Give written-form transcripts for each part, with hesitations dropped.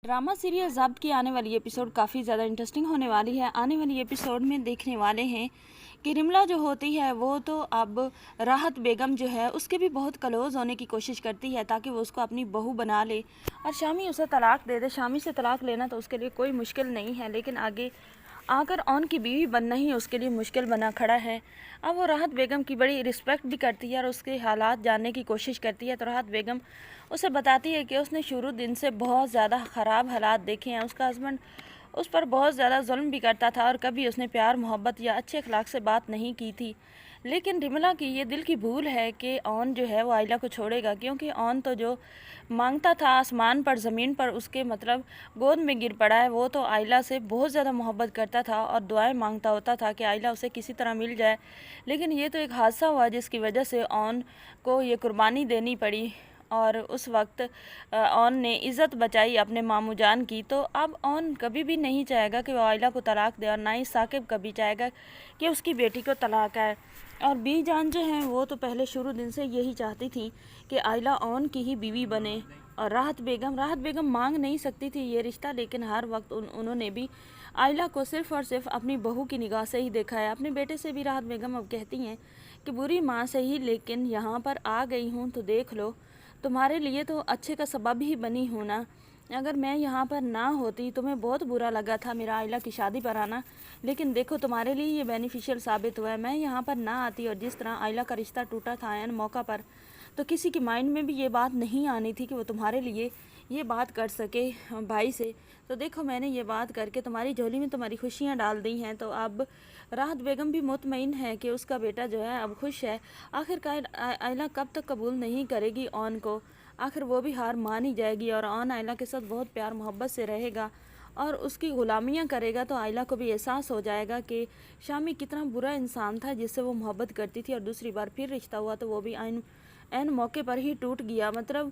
Drama serial ज़ब्त की आने वाली एपिसोड काफ़ी ज़्यादा इंटरेस्टिंग होने वाली है। आने वाली एपिसोड में देखने वाले हैं कि रिमला जो होती है वो तो अब राहत बेगम जो है उसके भी बहुत क्लोज होने की कोशिश करती है ताकि वो उसको अपनी बहू बना ले और शामी उसे तलाक दे दे। शामी से तलाक लेना तो उसके लिए कोई मुश्किल नहीं है, लेकिन आगे आकर ऑन की बीवी बनना ही उसके लिए मुश्किल बना खड़ा है। अब वो राहत बेगम की बड़ी रिस्पेक्ट भी करती है और उसके हालात जानने की कोशिश करती है। तो राहत बेगम उसे बताती है कि उसने शुरू दिन से बहुत ज़्यादा ख़राब हालात देखे हैं। उसका हस्बैंड उस पर बहुत ज़्यादा जुल्म भी करता था और कभी उसने प्यार मोहब्बत या अच्छे अखलाक से बात नहीं की थी। लेकिन रिमला की ये दिल की भूल है कि ऑन जो है वो आइला को छोड़ेगा, क्योंकि ऑन तो जो मांगता था आसमान पर ज़मीन पर उसके मतलब गोद में गिर पड़ा है। वो तो आइला से बहुत ज़्यादा मोहब्बत करता था और दुआएं मांगता होता था कि आइला उसे किसी तरह मिल जाए। लेकिन ये तो एक हादसा हुआ जिसकी वजह से ऑन को ये कुर्बानी देनी पड़ी और उस वक्त ऑन ने इज़्ज़त बचाई अपने मामू जान की। तो अब ऑन कभी भी नहीं चाहेगा कि वो आइला को तलाक दे और ना ही साकिब कभी चाहेगा कि उसकी बेटी को तलाक आए। और बी जान जो हैं वो तो पहले शुरू दिन से यही चाहती थी कि आइला ऑन की ही बीवी बने। और राहत बेगम मांग नहीं सकती थी ये रिश्ता, लेकिन हर वक्त उन्होंने भी आइला को सिर्फ़ और सिर्फ अपनी बहू की निगाह से ही देखा है। अपने बेटे से भी राहत बेगम अब कहती हैं कि बुरी माँ से ही, लेकिन यहाँ पर आ गई हूँ तो देख लो, तुम्हारे लिए तो अच्छे का सबब ही बनी हूँ ना। अगर मैं यहाँ पर ना होती तुम्हें बहुत बुरा लगा था मेरा आइला की शादी पर आना, लेकिन देखो तुम्हारे लिए ये बेनिफिशियल साबित हुआ है। मैं यहाँ पर ना आती और जिस तरह आइला का रिश्ता टूटा था ऐन मौका पर, तो किसी के माइंड में भी ये बात नहीं आनी थी कि वो तुम्हारे लिए ये बात कर सके भाई से। तो देखो मैंने ये बात करके तुम्हारी झोली में तुम्हारी खुशियाँ डाल दी हैं। तो अब राहत बेगम भी मुतमईन है कि उसका बेटा जो है अब खुश है। आखिरकार आइला कब तक कबूल नहीं करेगी ऑन को, आखिर वो भी हार मान ही जाएगी और ऑन आइला के साथ बहुत प्यार मोहब्बत से रहेगा और उसकी ग़ुलामियाँ करेगा। तो आइला को भी एहसास हो जाएगा कि शामी कितना बुरा इंसान था जिससे वो मोहब्बत करती थी और दूसरी बार फिर रिश्ता हुआ तो वो भी ऐन मौके पर ही टूट गया। मतलब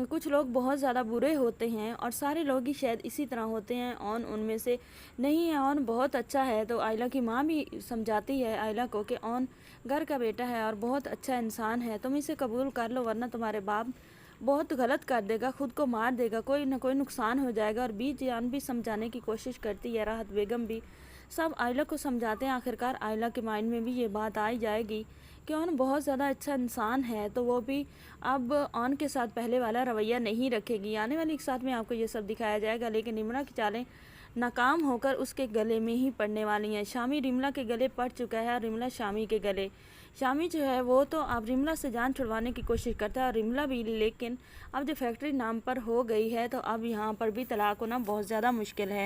कुछ लोग बहुत ज़्यादा बुरे होते हैं और सारे लोग ही शायद इसी तरह होते हैं। ऑन उनमें से नहीं है, ऑन बहुत अच्छा है। तो आइला की माँ भी समझाती है आइला को कि ऑन घर का बेटा है और बहुत अच्छा इंसान है, तुम इसे कबूल कर लो वरना तुम्हारे बाप बहुत गलत कर देगा, खुद को मार देगा, कोई ना कोई नुकसान हो जाएगा। और बी जान भी समझाने की कोशिश करती है, राहत बेगम भी, सब आइला को समझाते हैं। आखिरकार आइला के माइंड में भी ये बात आ जाएगी कि ऑन बहुत ज़्यादा अच्छा इंसान है, तो वो भी अब ऑन के साथ पहले वाला रवैया नहीं रखेगी। आने वाली एक साथ में आपको ये सब दिखाया जाएगा, लेकिन रिमला की चालें नाकाम होकर उसके गले में ही पड़ने वाली हैं। शामी रिमला के गले पड़ चुका है और रिमला शामी के गले। शामी जो है वो तो अब रिमला से जान छुड़वाने की कोशिश करता है और रिमला भी, लेकिन अब जो फैक्ट्री नाम पर हो गई है तो अब यहाँ पर भी तलाक होना बहुत ज़्यादा मुश्किल है।